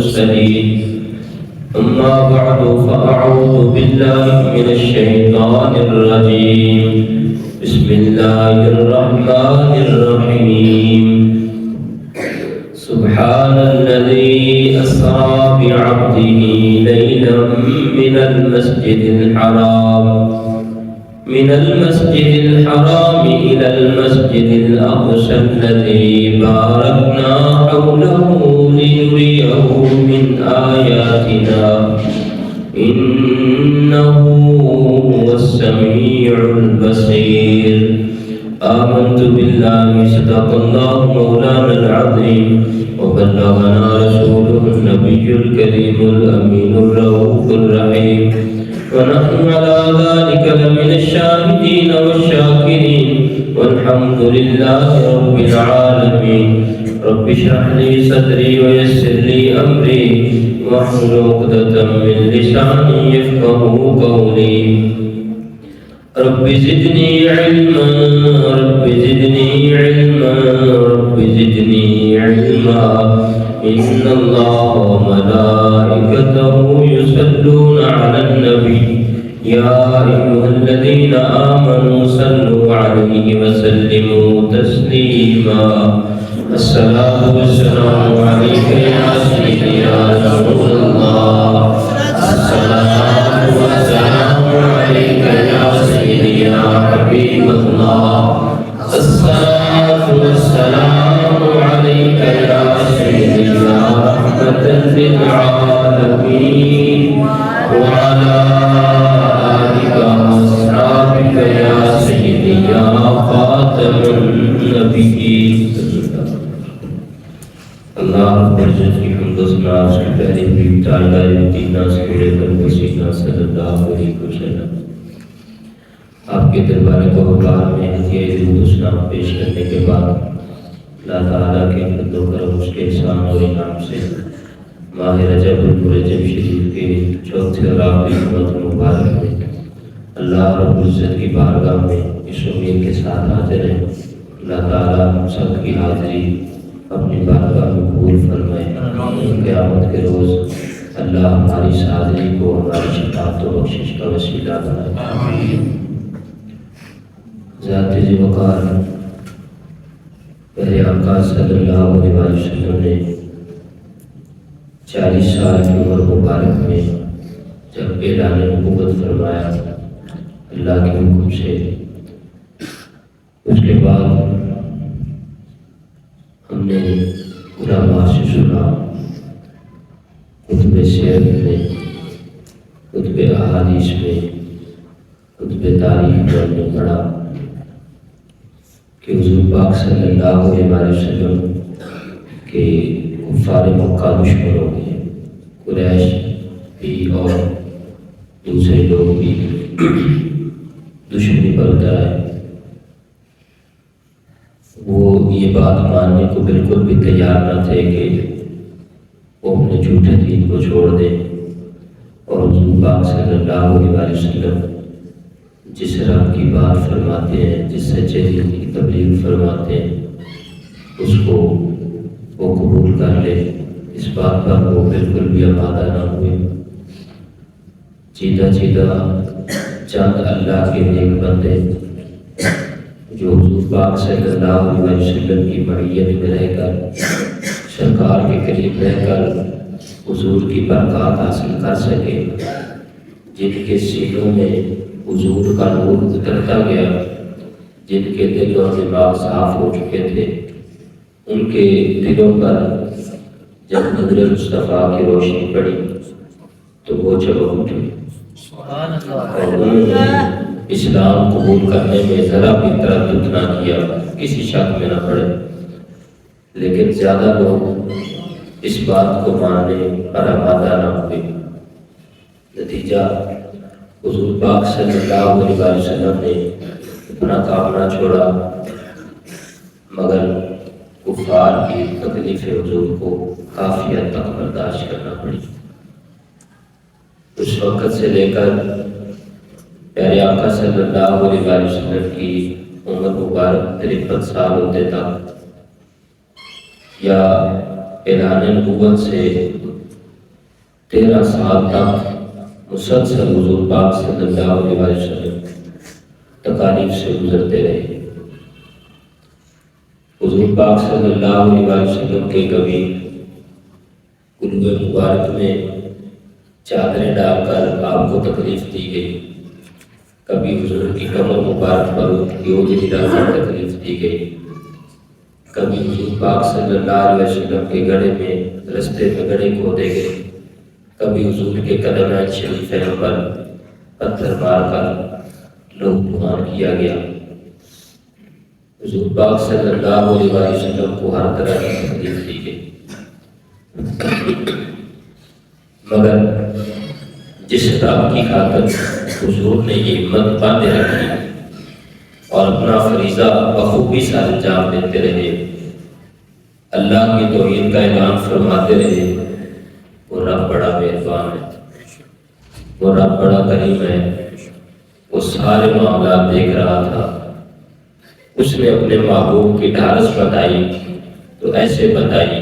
المرسلين أما بعد فأعوذ بالله من الشيطان الرجيم بسم الله الرحمن الرحيم سبحان الذي أسرى بعبده ليلا من المسجد الحرام إلى المسجد الأقصى الذي باركنا حوله لنريه من آياتنا إنه هو السميع البصير آمنت بالله صدق الله مولانا العظيم وبلغنا رسوله النبي الكريم الأمين الرؤوف الرحيم ونحن على ذلك لمن الشاهدين والشاكرين والحمد لله رب العالمين رب اشرح لي صدري ويسر لي أمري واحلل عقدة من لساني يفقهوا قولي رب زدني علما رب زدني علما رب زدني علما إن الله وملائكته يصلون على النبي يا أيها الذين آمنوا صلوا عليه وسلموا تسليما الصلاة والسلام عليك يا سيدي يا رسول الله الصلاة والسلام عليك يا سيدي يا حبيب الله الصلاة والسلام عليك يا سيدي يا رحمة للعالمين وعلى آلك وأصحابك يا سيدي يا خاتم النبيين اللہ رب العزت کی حمد و ثنا اس کی تعریف بھی تعالیٰ دینا سکولے کر وسیلہ صلی اللہ علیہ وسلم آپ کے دربار قربان میں ہدیہ درود و سلام پیش کرنے کے بعد اللہ تعالیٰ کے فضل و کرم اس کے احسان اور انعام سے ماہ رجب المرجب شریف کے چوتھے اور آخری جمعہ مبارک میں اللہ رب العزت کی بارگاہ میں اس امید کے ساتھ حاضر ہیں اللہ تعالیٰ ہم سب کی حاضری اپنی بارگاہ میں قبول فرمائے قیامت کے روز اللہ ہماری اس حاضری کو ہماری شفاعت و بخشش کا وسیلہ بنائے ذات ذی وقار پیارے آقا صلی اللہ علیہ وسلم نے 40 سال کی عمر مبارک میں جب اعلان نبوت فرمایا اللہ کے حکم سے اس کے بعد ہم نے علماء سے سنا کتب سیر میں کتب احادیث میں کتب تاریخ میں ہم نے پڑھا کہ حضور پاک صلی اللہ علیہ وسلم کے کفار مکہ دشمنوں میں قریش بھی اور دوسرے لوگ بھی دشمنی پر اتر آئے وہ یہ بات ماننے کو بالکل بھی تیار نہ تھے کہ وہ اپنے جھوٹے دین کو چھوڑ دیں اور حضور پاک صلی اللہ علیہ وسلم جس رب کی بات فرماتے ہیں جس سچے دین کی تبلیغ فرماتے ہیں اس کو وہ قبول کر لے اس بات پر وہ بالکل بھی آمادہ نہ ہوئے چیدہ چند اللہ کے نیک بندے جو حضور پاک صلی اللہ علیہ وسلم کی معیت میں رہ کر سرکار کے قریب رہ کر حضور کی برکات حاصل کر سکے جن کے سینوں میں حضور کا نور اترتا گیا جن کے دل اور دماغ صاف ہو چکے تھے ان کے دلوں پر جب نظر مصطفیٰ کی روشنی پڑی تو وہ چمک اٹھے اور انہوں نے اسلام قبول کرنے میں ذرا بھی تردد نہ کیا کسی شک میں نہ پڑے لیکن زیادہ لوگ اس بات کو ماننے پر آمادہ نہ ہوئے نتیجہ حضور پاک صلی اللہ علیہ وسلم نے اپنا کام نہ چھوڑا مگر کفار کی تکلیف حضور کو کافی حد تک برداشت کرنا پڑی اس وقت سے لے کر پیارے آقا صلی اللہ علیہ وسلم کی عمر مبارک 53 سال ہوتے تک یا اعلان نبوت سے 13 سال تک مسلسل حضور پاک صلی اللہ علیہ وسلم تکالیف سے گزرتے رہے۔ حضور پاک صلی اللہ علیہ وسلم کے کبھی قلوب مبارک میں چادریں ڈال کر آپ کو تکلیف دی گئی، کبھی حضور کی کمر مبارک پر اوجھلی ڈال کر تکلیف دی گئی، کبھی حضور پاک صلی اللہ علیہ وسلم کے گڑھے میں رستے میں گڑھے کھودے گئے، کبھی حضور کے قدمین شریفین پر پتھر مار کر لہو کیا گیا۔ حضور پاک صلی اللہ علیہ وسلم کو ہر طرح کی تکلیف دی گئی، مگر جس رب کی خاطر حضور نے یہ ہمت باندھے رکھی اور اپنا فریضہ بخوبی سے انجام دیتے رہے، اللہ کی توحید کا اعلان فرماتے رہے، وہ رب بڑا مہربان ہے، وہ رب بڑا کریم ہے۔ وہ سارے معاملات دیکھ رہا تھا۔ اس نے اپنے محبوب کی ڈھارس بتائی تو ایسے بتائی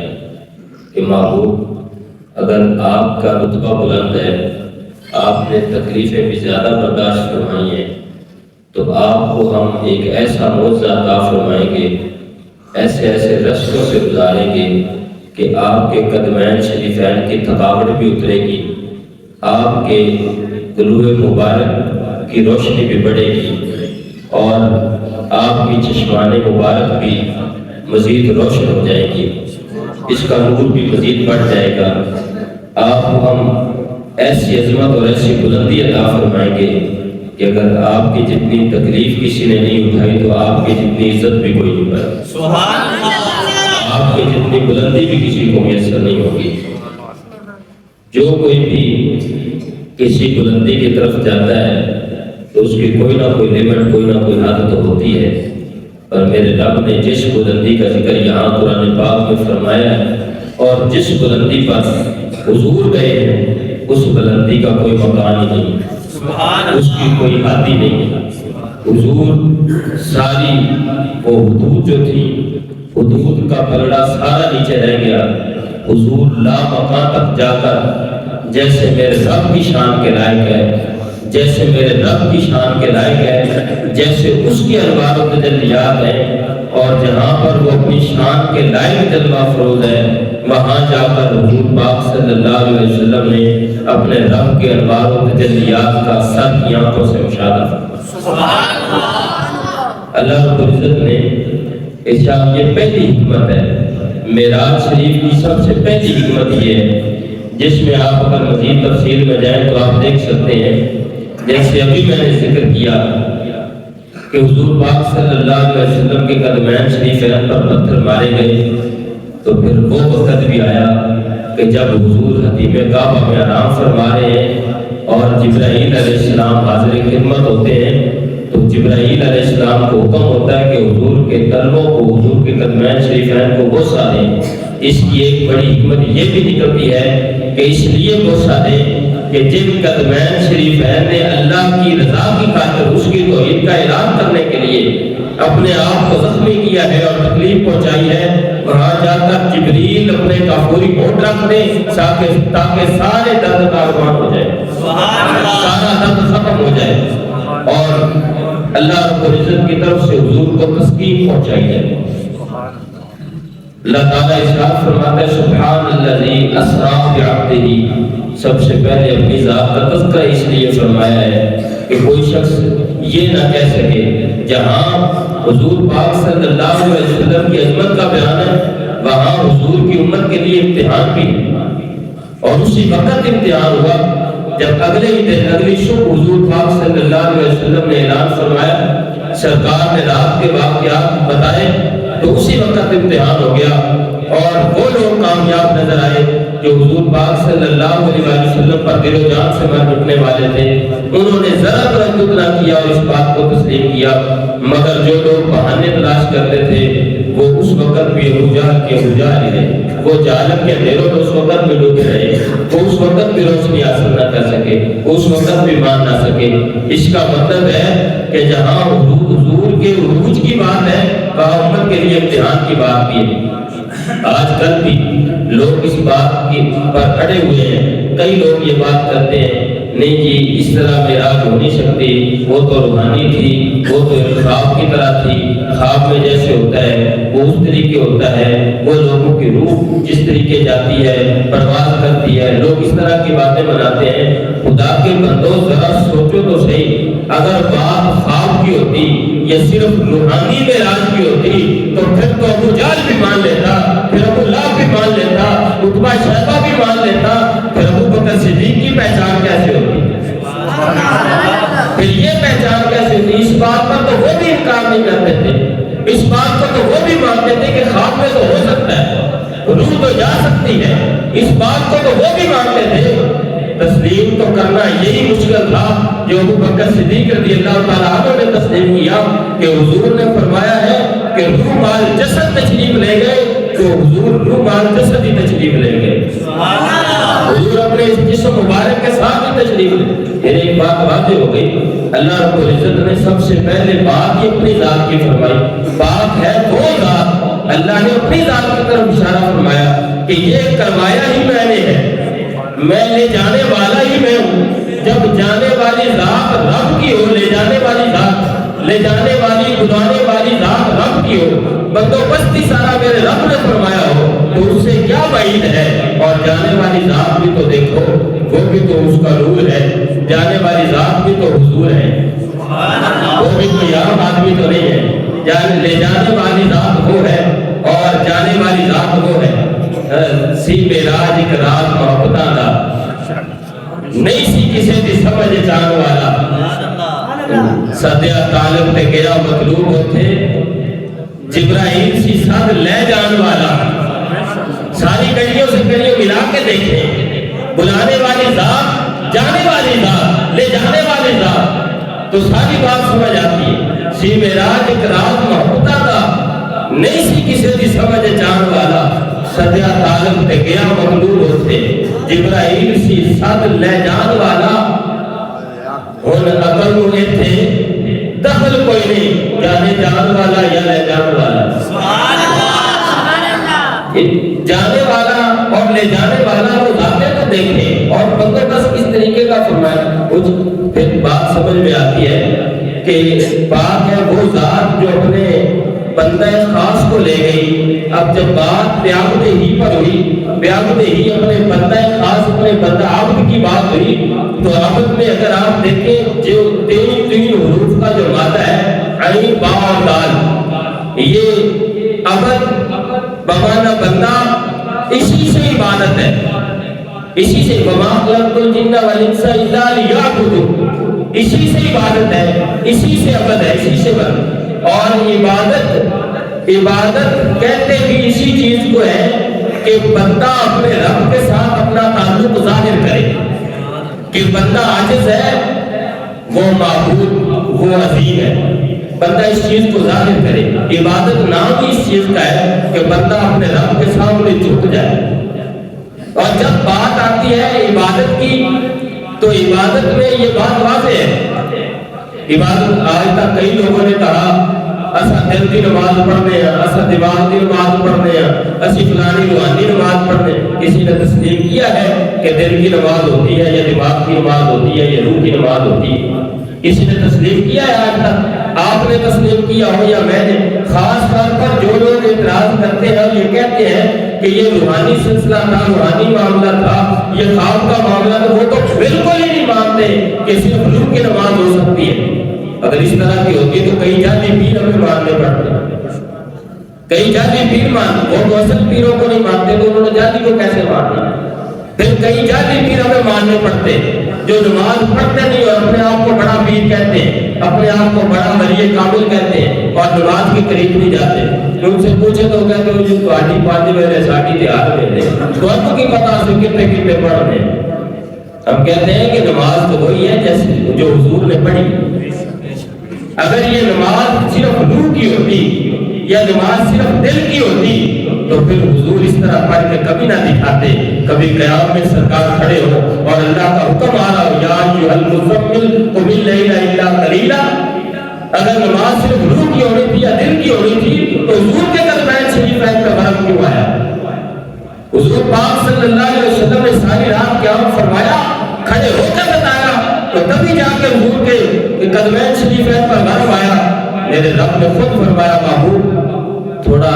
کہ محبوب، اگر آپ کا رتبہ بلند ہے، آپ نے تکلیفیں بھی زیادہ برداشت فرمائی ہیں، تو آپ کو ہم ایک ایسا معجزہ عطا فرمائیں گے، ایسے ایسے رستوں سے گزاریں گے کہ آپ کے قدمین شریفین کی تھکاوٹ بھی اترے گی، آپ کے قلوب مبارک کی روشنی بھی بڑھے گی اور آپ کی چشمان مبارک بھی مزید روشن ہو جائے گی، اس کا نور بھی مزید بڑھ جائے گا۔ آپ کو ہم ایسی عظمت اور ایسی بلندی عطا فرمائیں گے کہ اگر آپ کی جتنی تکلیف کسی نے نہیں اٹھائی تو آپ کی جتنی عزت بھی کوئی نہیں اٹھائی، سبحان اللہ، آپ کی جتنی بلندی بھی کسی کو میسر نہیں ہوگی۔ جو کوئی بھی کسی بلندی کی طرف جاتا ہے تو اس کی کوئی نہ کوئی لمٹ، کوئی نہ کوئی حد تو ہوتی ہے، پر میرے رب نے جس بلندی کا ذکر یہاں قرآن پاک میں فرمایا ہے اور جس بلندی پر حضور گئے ہیں، اس بلندی کا کوئی مکان ہی نہیں، اس کی کوئی حد ہی نہیں۔ حضور ساری وہ حدود جو تھی، حدود کا پلڑا سارا نیچے رہ گیا۔ حضور لا مکان تک جا کر جیسے میرے رب کی شان کے لائق ہے، جیسے میرے رب کی شان کے لائق ہے، جیسے اس کی انوار و تجلیات ہیں، اور جہاں پر وہ اپنی شان کے لائق جلوہ افروز ہے، وہاں جا کر حضور پاک صلی اللہ علیہ وسلم نے اپنے رب کے انوار و تجلیات کا سر کی آنکھوں سے مشاہدہ فرمایا۔ اللہ رب العزت نے ارشاد، یہ پہلی حکمت ہے معراج شریف کی، سب سے پہلی حکمت یہ ہے جس میں آپ اگر مزید تفصیل میں جائیں تو آپ دیکھ سکتے ہیں، جیسے ابھی میں نے ذکر کیا کہ حضور پاک صلی اللہ علیہ وسلم کے قدمین شریفین پر پتھر مارے گئے، تو پھر وہ وقت بھی آیا کہ جب حضور حتیم کعبہ میں آرام فرما رہے ہیں اور جبرائیل علیہ السلام حاضر خدمت ہوتے ہیں، تو جبرائیل علیہ السلام کو حکم ہوتا ہے کہ حضور کے طلبوں کو، حضور کے قدمین شریفین کو غصہ دیں۔ اس کی ایک بڑی حکمت یہ بھی نکلتی ہے کہ اس لیے غصہ دیں کہ جن قدمین شریفین نے اللہ کی رضا کی خاطر اس کی توحید کا اعلان کرنے کے لیے اپنے آپ کو زخمی کیا ہے اور تکلیف پہنچائی ہے، وہاں جا کر جبریل اپنے کافوری کوٹ رکھ دیں تاکہ سارے درد کاروان ہو جائے، سارا درد ختم ہو جائے اور اللہ رب العزت کی طرف سے حضور کو تسکین پہنچائی جائے۔ اللہ تعالیٰ ارشاد فرماتا ہے، سبحان الذی اسریٰ بعبدہ، سب سے پہلے اپنی ذات کا تذکرہ اس لیے فرمایا ہے کہ کوئی شخص یہ نہ کہہ سکے، جہاں حضور پاک صلی اللہ علیہ وسلم کی عظمت کا بیان ہے وہاں حضور کی امت کے لیے امتحان بھی ہے، اور اسی وقت امتحان ہوا جب اگلے ہی دن اگلی صبح حضور پاک صلی اللہ علیہ وسلم نے اعلان فرمایا، سرکار نے رات کے واقعات بتائے، تو اسی وقت امتحان ہو گیا اور وہ لوگ کامیاب نظر آئے جو حضور پاک صلی اللہ علیہ وسلم پر دل و جان سے مر مٹنے والے تھے، انہوں نے ذرا تردد نہ کیا اور اس بات کو تسلیم کیا، مگر جو لوگ بہانے تلاش کرتے تھے وہ اس وقت بھی ابو جہل کے ابو جہل ہی رہے، وہ جہالت کے اندھیروں میں اس وقت بھی ڈوبے رہے، وہ اس وقت بھی روشنی حاصل نہ کر سکے، وہ اس وقت بھی مان نہ سکے۔ اس کا مطلب ہے کہ جہاں حضور کے عروج کی بات ہے وہاں امت کے لیے امتحان کی بات بھی ہے۔ آج کل بھی لوگ اس بات پر اڑے ہوئے ہیں، کئی لوگ یہ بات کرتے ہیں نہیں جی اس طرح معراج ہو نہیں سکتی، وہ تو روحانی تھی، وہ تو خواب کی طرح تھی، خواب میں جیسے ہوتا ہے وہ اس طریقے ہوتا ہے، وہ لوگوں کی روح جس طریقے جاتی ہے پرواز کرتی ہے، لوگ اس طرح کی باتیں بناتے ہیں۔ خدا کے بندو ذرا سوچو تو صحیح، اگر بات خواب کی ہوتی یا صرف روحانی معراج کی ہوتی تو پھر تو ابو جہل بھی مان لیتا، پھر ابو لہب بھی مان لیتا، عتبہ شیبہ بھی مان لیتا، پھر ابو بکر صدیق کی پہچان کیسے ہوتی؟ پھر یہ پہچان کیسے ہوتی؟ اس بات پر تو وہ بھی انکار نہیں کرتے تھے، اس بات کو تو وہ بھی مانتے تھے کہ خواب میں تو ہو سکتا ہے، روح تو جا سکتی ہے، اس بات کو تو وہ بھی مانتے تھے۔ تسلیم تو کرنا یہی مشکل تھا جو ابو بکر صدیق رضی اللہ تعالیٰ عنہ نے تسلیم کیا کہ حضور نے فرمایا ہے کہ روح مال جسد تشریف لے گئے، تو حضور روح مال جسد ہی تشریف لے گئے، حضور اپنے اس جسم مبارک کے ساتھ ہی تشریف لے گئے۔ یہ ایک بات واضح ہو گئی، اللہ رب العزت نے سب سے پہلے بات ہی اپنی ذات کی فرمائی، بات ہے وہ ذات، اللہ نے اپنی ذات کی طرف اشارہ فرمایا کہ یہ کروایا ہی میں نے ہے، میں لے جانے والا ہی میں ہوں۔ جب جانے والی ذات رب کی ہو، لے جانے والی ذات، لے جانے والی بلانے والی ذات رب کی ہو، بندوبستی سارا میرے رب نے فرمایا ہو، تو اس سے کیا بعید ہے؟ اور جانے والی ذات بھی تو دیکھو، وہ بھی تو اس کا نور ہے، جانے والی ذات بھی تو حضور ہے، وہ بھی کوئی عام آدمی تو نہیں ہے، لے جانے والی ذات وہ ہے اور جانے والی ذات وہ ہے۔ سی معراج ایک راز محبتاں دا، نہیں سی کسے دی سمجھ جان والا، سدیا طالب تے گیا مطلوب ہوتے، جبرائیل سی ساتھ لے جان والا، ساری کڑیوں سے کڑیوں ملا کے دیکھے، بلانے والی ذات، جانے والی ذات، لے جانے والی ذات، تو ساری بات سمجھ آتی ہے۔ سی معراج ایک راز محبتاں دا، نہیں سی کسے دی سمجھ جان والا، سدیا طالب تے گیا مطلوب ہوتے، جبرائیل سی ساتھ لے جان والا، ہن عقل نو ایتھے دخل کوئی نہیں، جانے جان والا یا لے جان والا، جانے والا اور لے جانے والا وہ ذاتیں تو دیکھیں، اور بندوبست کس طریقے کا فرمایا، پھر بات سمجھ میں آتی ہے کہ بات ہے وہ ذات جو اپنے بندہ خاص کو لے گئی۔ اب جب بات بیعت ہی پر ہوئی، بیعت ہی اپنے بندہ خاص، اپنے بندہ عبد کی بات ہوئی، تو عبد میں اگر آپ دیکھیں جو تین حروف کا جو مادہ ہے عین با اور دال، یہ عبد بمعنی بندہ، اسی سے عبادت ہے، اسی سے وما خلقت الجن والانس الا لیعبدون، اسی سے عبادت ہے، اسی سے عبد ہے، اسی سے بندہ۔ اور عبادت کہتے بھی اسی چیز کو ہے کہ بندہ اپنے رب کے ساتھ اپنا تعلق ظاہر کرے، کہ بندہ عاجز ہے، وہ معبود، وہ عظیم ہے، بندہ اس چیز کو ظاہر کرے۔ عبادت نام ہی اس چیز کا ہے کہ بندہ اپنے رب کے سامنے جھک جائے۔ اور جب بات آتی ہے عبادت کی تو عبادت میں یہ بات واضح ہے، عبادت آج تک کئی لوگوں نے کہا اسا دل کی نماز پڑھنے ہیں، اسا دماغ کی نماز پڑھنے ہیں، اسی فلانی روحانی نماز پڑھنے ہیں۔ کسی نے تسلیم کیا ہے کہ دل کی نماز ہوتی ہے یا دماغ کی نماز ہوتی ہے یا روح کی نماز ہوتی ہے؟ کسی نے تسلیم کیا ہے آج تک؟ آپ نے تسلیم کیا ہو یا میں نے؟ خاص طور پر جو لوگ اعتراض کرتے ہیں اور یہ کہتے ہیں کہ یہ روحانی سلسلہ تھا، روحانی معاملہ تھا، یہ خواب کا معاملہ تھا، وہ تو بالکل ہی نہیں مانتے کہ صرف روح کی نماز ہو سکتی ہے۔ اگر اس طرح کی ہوتی تو کئی جعلی پیر ہمیں ماننے پڑتے، کئی جعلی پیر مانتے، وہ تو اصل پیروں کو نہیں مانتے تو انہوں نے جعلی کو کیسے ماننا؟ پھر کئی جعلی پیر ہمیں ماننے پڑتے جو نماز پڑھتے نہیں اور اپنے آپ کو بڑا پیر کہتے ہیں، اپنے آپ کو بڑا ولی کامل کہتے ہیں اور نماز کے قریب نہیں جاتے۔ ان سے پوچھے تو کہتے ہو جی تہاڈی پانچ ویلے ساڈی تیار ویلے، تانوں کی پتہ سی کتے کتے پڑھنے؟ ہم کہتے ہیں کہ نماز تو وہی ہے جیسے جو حضور نے پڑھی۔ اگر یہ نماز صرف روح کی ہوتی یا نماز صرف دل کی ہوتی تو پھر حضور اس طرح پڑھ کے کبھی نہ دکھاتے، کبھی قیام میں سرکار کھڑے ہو اور اللہ کا حکم آ رہا ہو یا ایھا المزمل قم اللیل الا قلیلا۔ اگر نماز صرف روح کی ہونی تھی یا دل کی ہونی تھی تو حضور کے قدمین شریفین کا برم کیوں آیا؟ حضور پاک صلی اللہ علیہ وسلم نے ساری رات قیام فرمایا، کھڑے ہو کر بتایا، تو تبھی جا کے حضور کے قدمین شریفین پر غرب آیا۔ میرے رب نے خود فرمایا محبوب تھوڑا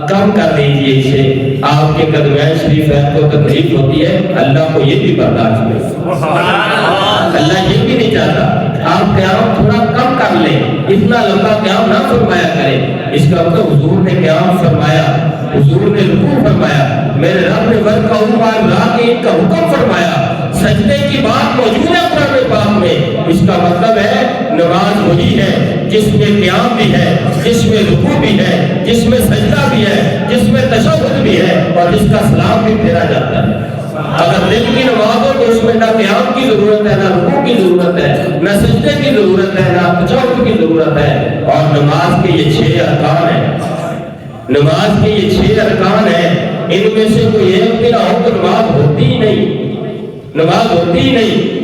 کم کر لیجئے اسے، آپ کے قدمین شریفین کو تکلیف ہوتی ہے، اللہ کو یہ بھی برداشت نہیں، اللہ یہ بھی نہیں چاہتا، آپ قیام تھوڑا کم کر لیں، اتنا لمبا قیام نہ فرمایا کریں۔ اس کا مطلب حضور نے قیام فرمایا، حضور نے رکوع فرمایا، میرے رب نے ورکعوا مع الراکعین کا حکم فرمایا، سجدے کی بات موجود ہے قرآن پاک میں۔ اس کا مطلب ہے نماز وہی ہے جس میں قیام بھی ہے، جس میں رکوع بھی ہے، جس میں سجدہ بھی ہے، جس میں تشہد بھی ہے، اور جس کا سلام بھی پھیرا جاتا ہے۔ اگر دل کی نماز ہو تو اس میں نہ قیام کی ضرورت ہے، نہ رکوع کی ضرورت ہے، نہ سجدے کی ضرورت ہے، نہ تشہد کی ضرورت ہے۔ اور نماز کے یہ 6 ارکان ہیں، نماز کے یہ 6 ارکان ہیں، ان میں سے کوئی ایک بھی نہ ہو تو نماز ہوتی ہی نہیں، نماز ہوتی ہی نہیں۔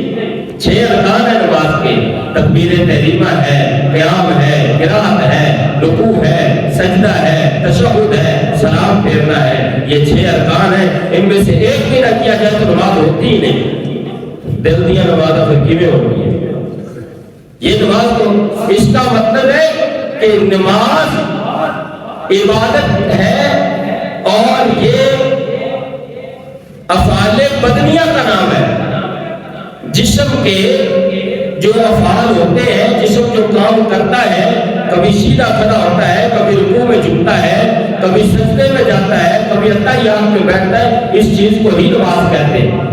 6 ارکان ہیں نماز کے، تکبیر تحریمہ ہے، قیام ہے، قرات ہے، رکوع ہے، سجدہ ہے، تشہد ہے، سلام پھیرنا ہے، یہ 6 ارکان ہیں، ان میں سے ایک بھی نہ کیا جائے تو نماز ہوتی ہی نہیں۔ دل دیا نماز پھر کیویں ہوتی ہے؟ یہ نماز کو، اس کا مطلب ہے کہ نماز عبادت ہے اور یہ افعال بدنیہ کا نام ہے۔ جسم کے جو افعال ہوتے ہیں، جسم جو کام کرتا ہے، کبھی سیدھا کھڑا ہوتا ہے، کبھی رکوع میں جھکتا ہے، کبھی سجدے میں جاتا ہے، کبھی اتحیات میں بیٹھتا ہے، اس چیز کو ہی نماز کہتے ہیں۔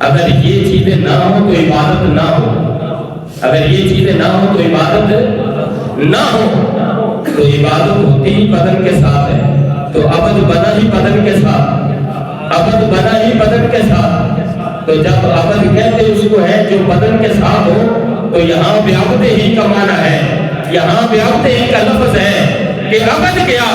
اگر یہ چیزیں نہ ہوں تو عبادت نہ ہو، اگر یہ چیزیں نہ ہوں تو عبادت نہ ہو، تو عبادت ہوتی ہی بدن کے ساتھ ہے۔ تو عبد بنا ہی بدن کے ساتھ، عبد بنا ہی بدن کے ساتھ۔ تو جب عبد کہتے اس کو ہے جو بدن کے ساتھ ہو، تو یہاں بھی عبد ہی کا معنی ہے، یہاں بھی عبد ہی کا لفظ ہے کہ عبد کیا،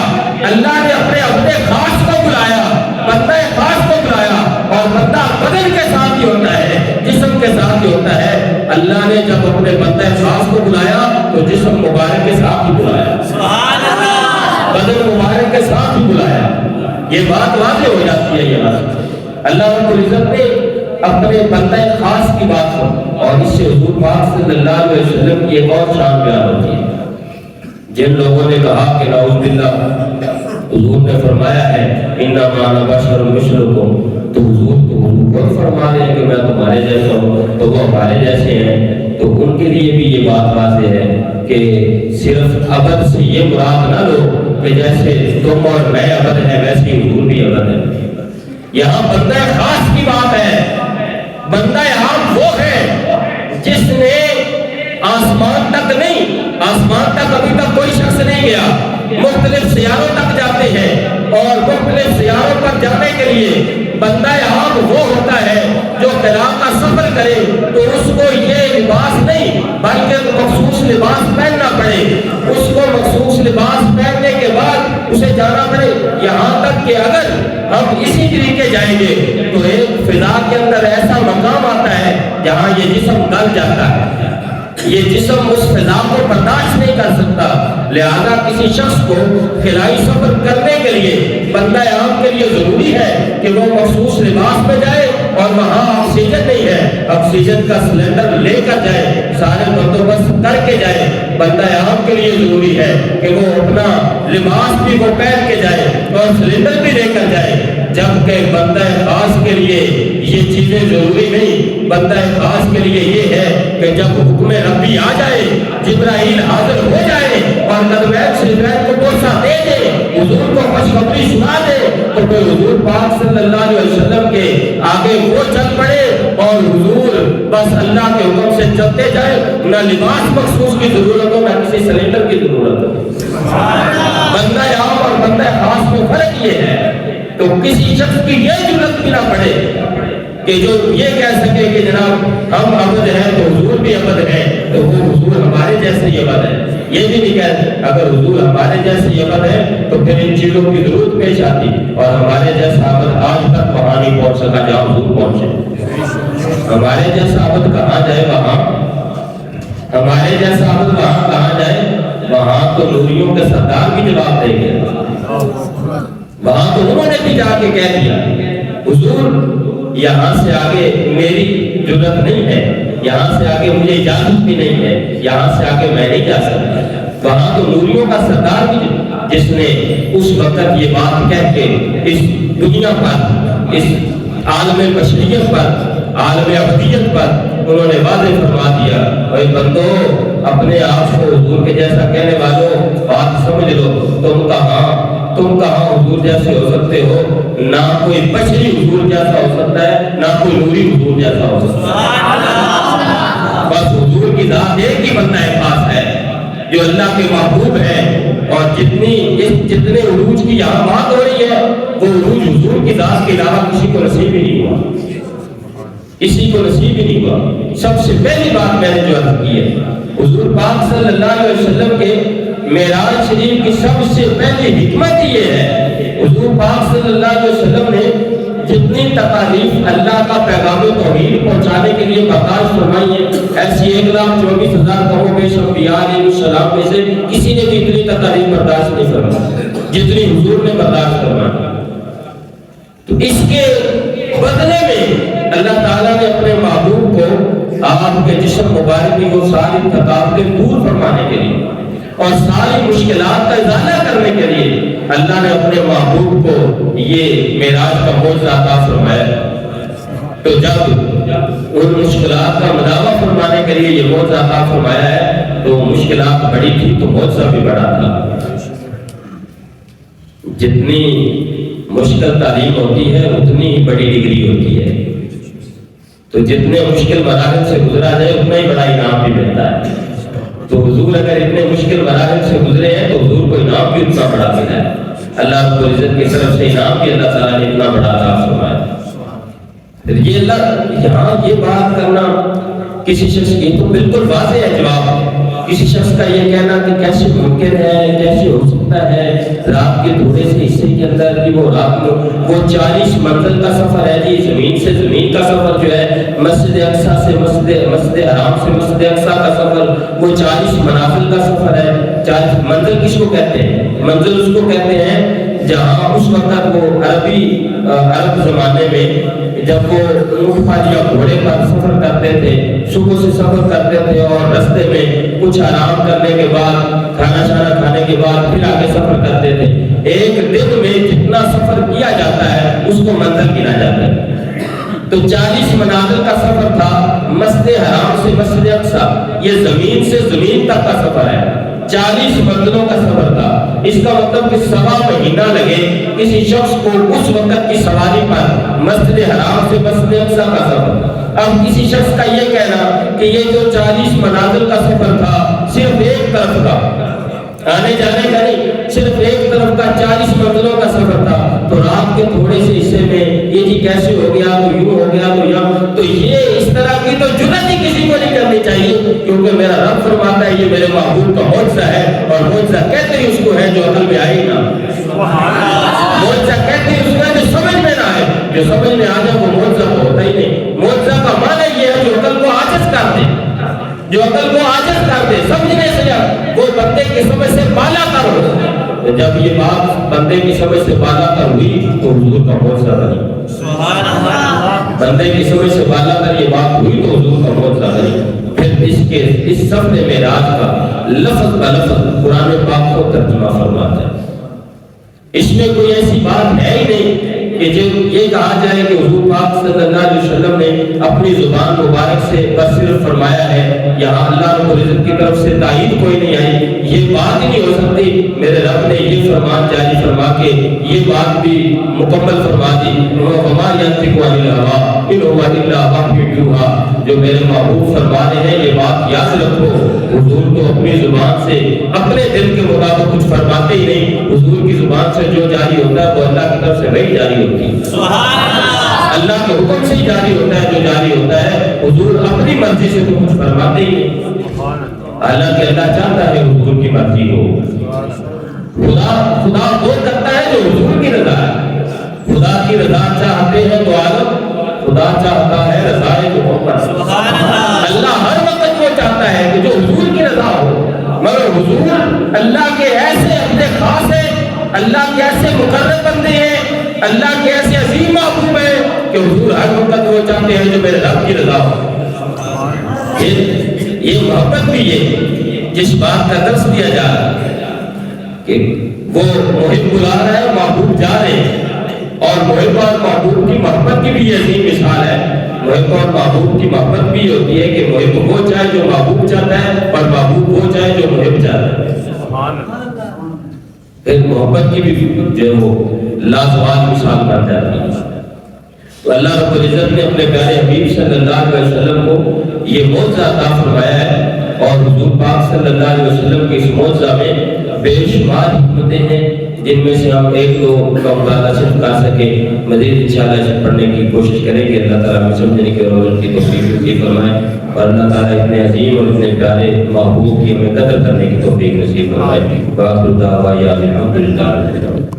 اللہ نے اپنے عبد خاص کو بلایا، بندہ خاص کو بلایا، اور بندہ بدن کے ساتھ ہی ہوتا ہے، جسم کے ساتھ ہی ہوتا ہے۔ اللہ نے جب اپنے بندہ خاص کو بلایا تو جسم مبارک کے ساتھ ہی بلایا، بدن مبارک کے ساتھ ہی بلایا۔ یہ بات واضح ہو جاتی ہے یہاں سے۔ اللہ رب العزت نے اپنے بندہ خاص کی بات کو، اور اس سے حضور پاک صلی اللہ علیہ وسلم کی ایک اور شان بیان ہوتی ہے۔ جن لوگوں نے کہا کہ نعوذ باللہ، حضور نے فرمایا ہے انما انا بشر مثلکم، تو حضور خود فرما رہے ہیں کہ میں تمہارے جیسا ہوں، تو وہ ہمارے جیسے ہیں، تو ان کے لیے بھی یہ بات واضح ہے کہ صرف عبد سے یہ مراد نہ لو کہ جیسے تم اور میں عبد ہیں ویسے ہی حضور بھی عبد ہے۔ یہاں بندہ خاص کی بات ہے۔ بندہ عام وہ ہے جس نے آسمان تک نہیں، آسمان تک ابھی تک کوئی شخص نہیں گیا، مختلف سیاروں تک جاتے ہیں، اور مختلف سیاروں پر جانے کے لیے بندہ عام وہ ہوتا ہے جو خلا کا سفر کرے تو اس کو یہ لباس نہیں بلکہ مخصوص لباس پہننا پڑے، اس کو مخصوص لباس پہننے کے بعد اسے جانا پڑے۔ یہاں تک کہ اگر ہم اسی طریقے جائیں گے تو ایک فضا کے اندر ایسا مقام آتا ہے جہاں یہ جسم گل جاتا ہے، یہ جسم اس فضا کو برداشت نہیں کر سکتا، لہذا کسی شخص کو خلائی سفر کرنے کے لیے بندہ عام کے لیے ضروری ہے کہ وہ مخصوص لباس میں جائے، اور وہاں آکسیجن نہیں ہے، آکسیجن کا سلنڈر لے کر جائے، سارے بندوبست کر کے جائے۔ بندہ عام کے لیے ضروری ہے کہ وہ اپنا لباس بھی وہ پہن کے جائے اور سلنڈر بھی لے کر جائے، جبکہ بندہ خاص کے لیے یہ چیزیں ضروری نہیں۔ بندہ خاص کے لیے یہ ہے کہ جب حکم ربی آ جائے، جبرائیل حاضر ہو جائے اور قدمین شریفین کو بوسہ دے دے، حضور کو خوشخبری سنا دے، تو پھر حضور پاک صلی اللہ علیہ وسلم کے آگے وہ چل پڑے اور حضور بس اللہ کے حکم سے چلتے جائے، نہ لباس مخصوص کی ضرورت ہو، نہ کسی سلنڈر کی ضرورت ہو۔ بندہ عام اور بندہ خاص میں فرق یہ ہے، تو کسی شخص کی یہ ضرورت بھی نہ پڑے کہ جو یہ کہہ سکے کہ جناب ہم عبد ہیں تو حضور بھی عبد ہیں، تو وہ حضور ہمارے جیسے ہی عبد ہے، یہ بھی نہیں کہتے۔ اگر حضور ہمارے جیسے ہی عبد ہے تو پھر ان چیزوں کی ضرورت پیش آتی، اور ہمارے جیسا عبد آج تک وہاں نہیں پہنچ سکا جہاں حضور پہنچے۔ ہمارے جیسا عبد کہاں جائے وہاں، ہمارے جیسا عبد وہاں کہاں جائے، وہاں تو نوریوں کے سردار بھی جواب دیں گے، وہاں تو انہوں نے بھی جا کے کہہ دیا۔ حضور یہاں سے آگے میری جرأت نہیں ہے، یہاں سے آگے مجھے اجازت بھی نہیں ہے، یہاں سے آگے میں نہیں جا سکتا۔ وہاں تو نوریوں کا سردار بھی جس نے اس وقت یہ بات کہہ کے اس دنیا پر، اس عالم بشریت پر، عالم ابدیت پر انہوں نے واضح فرما دیا، اے بندو اپنے آپ کو حضور کے جیسا کہنے والوں بات سمجھ لو، تم کہاں حضور جیسے ہو سکتے ہو؟ نہ کوئی بشری حضور جیسا ہو سکتا ہے، نہ کوئی نوری حضور جیسا ہو سکتا ہے۔ بس حضور کی ذات ایک ہی بندہ پاس ہے جو اللہ کے محبوب ہے، اور جتنے عروج کی یہاں بات ہو رہی ہے وہ عروج حضور کی ذات کے علاوہ کسی کو نصیب ہی نہیں ہوا، کسی کو نصیب ہی نہیں ہوا۔ سب سے پہلی بات میں نے جو عرض کی ہے، حضور پاک صلی اللہ علیہ وسلم کے معراج شریف کی سب سے پہلی حکمت یہ ہے، حضور پاک صلی اللہ علیہ وسلم نے جتنی تکالیف اللہ کا پیغام توحید پہنچانے کے لیے برداشت فرمائی ہے، ایسی 1,24,000 کروڑ بیش انبیاء علیہ السلام میں سے کسی نے بھی اتنی تکالیف برداشت نہیں فرمائی جتنی حضور نے برداشت فرمائی۔ تو اس کے بدلے میں اللہ تعالیٰ نے اپنے محبوب کو آپ کے جسم مبارک کی وہ ساری تکالیفیں دور فرمانے کے لیے اور ساری مشکلات کا ازالہ کرنے کے لیے اللہ نے اپنے محبوب کو یہ معراج کا معجزہ عطا فرمایا۔ تو جب ان مشکلات کا مداوع فرمانے کے لیے یہ معجزہ عطا فرمایا ہے تو مشکلات بڑی تھی تو معجزہ بھی بڑا تھا۔ جتنی مشکل تعلیم ہوتی ہے اتنی ہی بڑی ڈگری ہوتی ہے، تو جتنے مشکل مراحل سے گزرا جائے اتنا ہی بڑا انعام بھی ملتا ہے۔ تو حضور اگر اتنے مشکل مراحل سے گزرے ہیں تو حضور کو انعام بھی اتنا بڑا ملا ہے، اللہ رب العزت کی طرف سے انعام بھی اللہ تعالیٰ نے اتنا بڑا عطا فرمایا۔ پھر یہ اللہ یہاں یہ بات کرنا کسی شخص کی تو بالکل واضح ہے جواب، کسی شخص کا یہ کہنا کہ کیسے ممکن ہے، کیسے ہو سکتا ہے رات کے تھوڑے سے حصے کے اندر کہ وہ رات میں وہ 40 منزل کا سفر ہے جی، زمین سے زمین کا سفر جو ہے، مسجد اقصیٰ سے مسجد حرام سے مسجد اقصیٰ کا سفر، وہ 40 منازل کا سفر ہے۔ 40 منزل کس کو کہتے ہیں؟ منزل اس کو کہتے ہیں جہاں اس وقت وہ عرب زمانے میں جب وہ اونٹ پر یا گھوڑے پر سفر کرتے تھے، صبح سے سفر کرتے تھے اور رستے میں کچھ آرام کرنے کے بعد کھانا شانا کھانے کے بعد پھر آگے سفر کرتے تھے، ایک دن میں جتنا سفر کیا جاتا ہے اس کو منزل گنا جاتا ہے۔ تو 40 منازل کا سفر تھا مسجد حرام سے مسجد اقصیٰ، یہ زمین سے زمین تک کا سفر ہے، 40 منزلوں کا سفر تھا۔ اس کا مطلب کہ 1.25 مہینہ لگے کسی شخص کو اس وقت کی سواری پر مسجد حرام سے مسجد اقصیٰ کا سفر۔ اب کسی شخص کا یہ کہنا کہ یہ جو 40 منازل کا سفر تھا صرف ایک طرف کا، آنے جانے کا نہیں، صرف ایک طرف کا 40 منزلوں کا سفر تھا، تو رات کے تھوڑے سے حصے میں یہ جی کیسے ہو گیا، تو یوں ہو گیا، تو یہاں، تو یہ اس طرح کی تو جرأت ہی کسی کو نہیں کرنی چاہیے، کیونکہ میرا رب فرماتا ہے یہ میرے محبوب کا معجزہ ہے، اور معجزہ کہتے ہی اس کو ہے جو عقل میں آئے ہی نہ، معجزہ کہتے ہی اس کو ہے جو سمجھ میں نہ آئے، جو سمجھ میں آ جائے وہ معجزہ تو ہوتا ہی نہیں۔ معجزہ کا معنی یہ ہے جو عقل کو عاجز کر دے، جو عقل کو عاجز کر دے، سمجھنے سے وہ بندے کی سمجھ سے بالا تر ہو۔ جب یہ بات بندے کی سمجھ سے بالا تر ہوئی تو حضور کا معجزہ بنی، سبحان اللہ، بندے کی سمجھ سے بالا تر یہ بات ہوئی تو حضور کا معجزہ بنی۔ پھر اس سفر معراج کا لفظ بہ لفظ قرآن پاک کو ترجمہ فرماتا ہے، اس میں کوئی ایسی بات ہے ہی نہیں کہ جو یہ کہا جائے کہ حضور پاک صلی اللہ علیہ وسلم نے اپنی زبان مبارک سے بس صرف فرمایا ہے، یہاں اللہ رب العزت کی طرف سے تائید کوئی نہیں آئی، یہ بات ہی نہیں ہو سکتی۔ میرے رب نے یہ فرمان جاری فرما کے یہ بات بھی مکمل فرما دی، وَمَا يَنطِقُ عَنِ الْهَوَىٰ إِنْ هُوَ إِلَّا وَحْيٌ يُوحَىٰ، جو میرے محبوب فرما رہے ہیں یہ بات یاد رکھو، حضور تو اپنی زبان سے اپنے دل کے مطابق کچھ فرماتے ہی نہیں، حضور کی زبان سے جو جاری ہوتا ہے وہ اللہ کی طرف سے وہی جاری ہوتا ہے، اللہ کے حکم سے جاری ہوتا ہے جو جاری ہوتا ہے، حضور اپنی مرضی سے تو کچھ فرماتے ہی نہیں، حالانکہ اللہ چاہتا ہے حضور کی مرضی ہو۔ خدا وہ کرتا ہے جو حضور کی رضا ہے، خدا کی رضا چاہتے ہیں تو عالم، خدا چاہتا ہے رضائے جو محمد، اللہ ہر وقت وہ چاہتا ہے کہ جو حضور کی رضا ہو، مگر حضور اللہ کے ایسے اپنے خاص ہیں، اللہ کے ایسے مقرر بندے ہیں اللہ کے ایسے عظیم محبوب ہے کہ حضور ہر وقت وہ چاہتے ہیں جو میرے رب کی رضا ہو۔ یہ محبت بھی ہے جس بات کا درس دیا جا رہا ہے کہ وہ محب بلا رہا ہے، محبوب جا رہے ہیں، اور محب اور محبوب کی محبت کی بھی یہ عظیم مثال ہے۔ محب اور محبوب کی محبت بھی ہوتی ہے کہ محب وہ چاہے جو محبوب چاہتا ہے، اور محبوب وہ چاہے جو محب چاہتا ہے۔ پھر محبت کی بھی جو وہ لازوال مثال بن جاتی ہے۔ تو اللہ رب العزت نے اپنے پیارے حبیب صلی اللہ علیہ وسلم کو یہ معجزہ عطا فرمایا ہے، اور حضور پاک صلی اللہ علیہ وسلم کے اس معجزہ میں بے شمار حکمتیں ہیں، جن میں سے ہم ایک دو کا مطالعہ صرف کر سکیں۔ مزید انشاءاللہ اسے پڑھنے کی کوشش کریں گے۔ اللہ تعالیٰ ہمیں سمجھنے کی اور ان کی توفیق نصیب فرمائے، اور اللہ تعالیٰ اتنے عظیم اور اتنے پیارے محبوب کی ہمیں قدر کرنے کی توفیق نصیب فرمائے۔ وآخر دعوانا الحمدللہ رب العالمین۔